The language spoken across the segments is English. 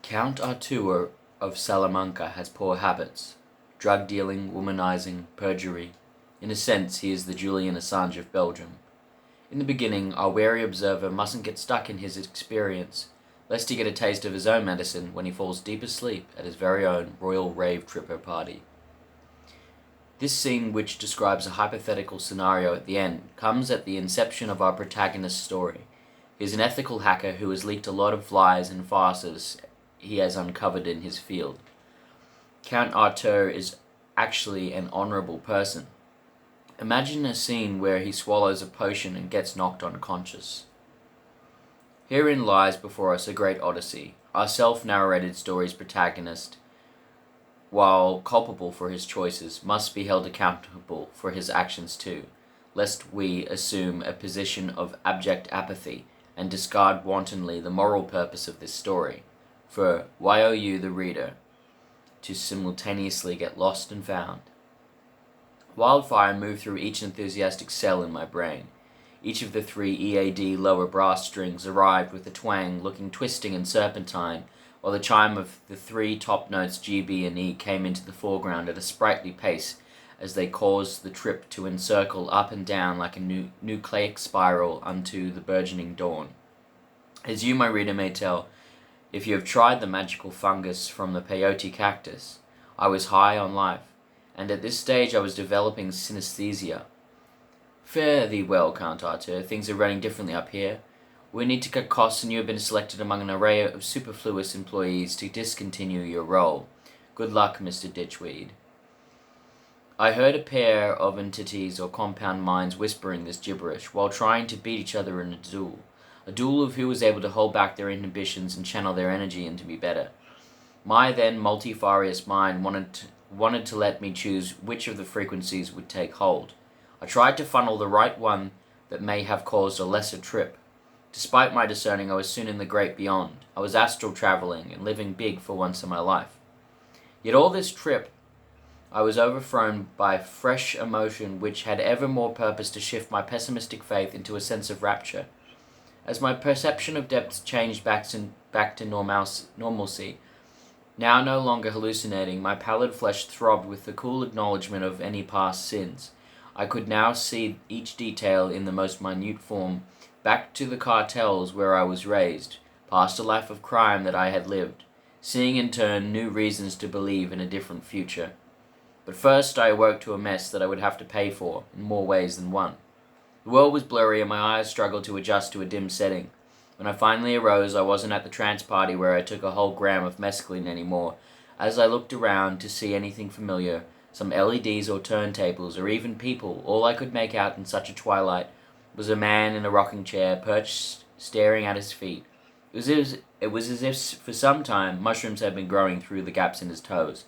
Count Artur of Salamanca has poor habits: drug dealing, womanizing, perjury. In a sense, he is the Julian Assange of Belgium. In the beginning, our wary observer mustn't get stuck in his experience, lest he get a taste of his own medicine when he falls deep asleep at his very own Royal Rave Tripper party. This scene, which describes a hypothetical scenario at the end, comes at the inception of our protagonist's story. He is an ethical hacker who has leaked a lot of lies and farces he has uncovered in his field. Count Artur is actually an honorable person. Imagine a scene where he swallows a potion and gets knocked unconscious. Herein lies before us a great odyssey. Our self-narrated story's protagonist, while culpable for his choices, must be held accountable for his actions too, lest we assume a position of abject apathy and discard wantonly the moral purpose of this story. For why owe you, the reader, to simultaneously get lost and found? Wildfire moved through each enthusiastic cell in my brain. Each of the 3 EAD lower brass strings arrived with a twang looking twisting and serpentine, while the chime of the 3 top notes G, B, and E came into the foreground at a sprightly pace as they caused the trip to encircle up and down like a nucleic spiral unto the burgeoning dawn. As you, my reader, may tell, if you have tried the magical fungus from the peyote cactus, I was high on life, and at this stage I was developing synesthesia. Fare thee well, Count Artur, things are running differently up here. We need to cut costs, and you have been selected among an array of superfluous employees to discontinue your role. Good luck, Mr. Ditchweed. I heard a pair of entities or compound minds whispering this gibberish while trying to beat each other in a duel of who was able to hold back their inhibitions and channel their energy into me better. My then multifarious mind wanted to let me choose which of the frequencies would take hold. I tried to funnel the right one that may have caused a lesser trip. Despite my discerning, I was soon in the great beyond. I was astral traveling and living big for once in my life. Yet all this trip, I was overthrown by fresh emotion which had ever more purpose to shift my pessimistic faith into a sense of rapture. As my perception of depth changed back to normalcy, now no longer hallucinating, my pallid flesh throbbed with the cool acknowledgement of any past sins. I could now see each detail in the most minute form, back to the cartels where I was raised, past a life of crime that I had lived, seeing in turn new reasons to believe in a different future. But first I awoke to a mess that I would have to pay for, in more ways than one. The world was blurry and my eyes struggled to adjust to a dim setting. When I finally arose, I wasn't at the trance party where I took a whole gram of mescaline anymore. As I looked around to see anything familiar, some LEDs or turntables or even people, all I could make out in such a twilight was a man in a rocking chair, perched staring at his feet. It was as if for some time mushrooms had been growing through the gaps in his toes.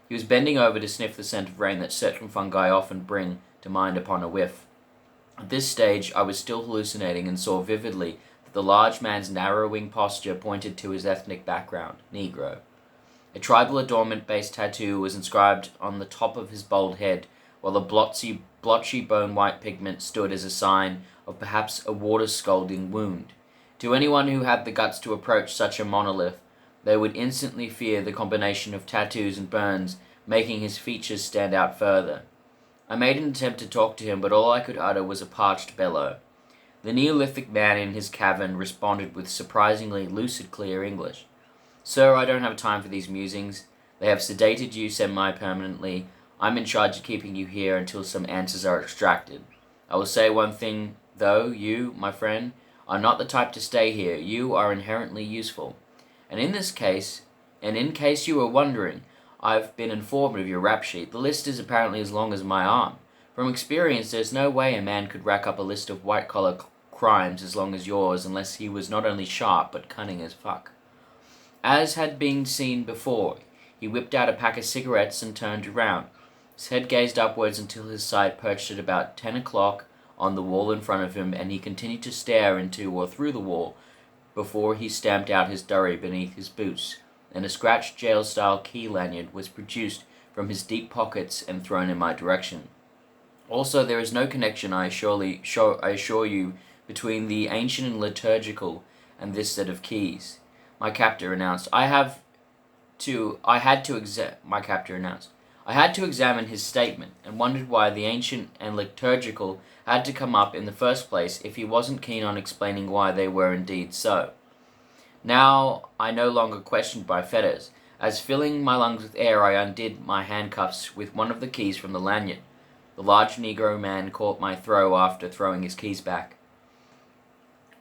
He was bending over to sniff the scent of rain that certain fungi often bring to mind upon a whiff. At this stage, I was still hallucinating and saw vividly that the large man's narrowing posture pointed to his ethnic background, Negro. A tribal adornment-based tattoo was inscribed on the top of his bald head, while the blotchy bone-white pigment stood as a sign of perhaps a water-scalding wound. To anyone who had the guts to approach such a monolith, they would instantly fear the combination of tattoos and burns, making his features stand out further. I made an attempt to talk to him, but all I could utter was a parched bellow. The Neolithic man in his cavern responded with surprisingly lucid, clear English. Sir, I don't have time for these musings. They have sedated you semi-permanently. I'm in charge of keeping you here until some answers are extracted. I will say one thing, though, you, my friend, are not the type to stay here. You are inherently useful. And in case you were wondering, I've been informed of your rap sheet. The list is apparently as long as my arm. From experience, there's no way a man could rack up a list of white-collar crimes as long as yours unless he was not only sharp, but cunning as fuck. As had been seen before, he whipped out a pack of cigarettes and turned around. His head gazed upwards until his sight perched at about 10 o'clock on the wall in front of him, and he continued to stare into or through the wall before he stamped out his durry beneath his boots, and a scratched jail-style key lanyard was produced from his deep pockets and thrown in my direction. Also, there is no connection, I assure you, between the ancient and liturgical and this set of keys. My captor announced, I have my captor announced. I had to examine his statement, and wondered why the ancient and liturgical had to come up in the first place if he wasn't keen on explaining why they were indeed so. Now I no longer questioned by fetters. As filling my lungs with air, I undid my handcuffs with one of the keys from the lanyard. The large Negro man caught my throw after throwing his keys back.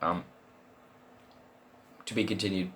To be continued.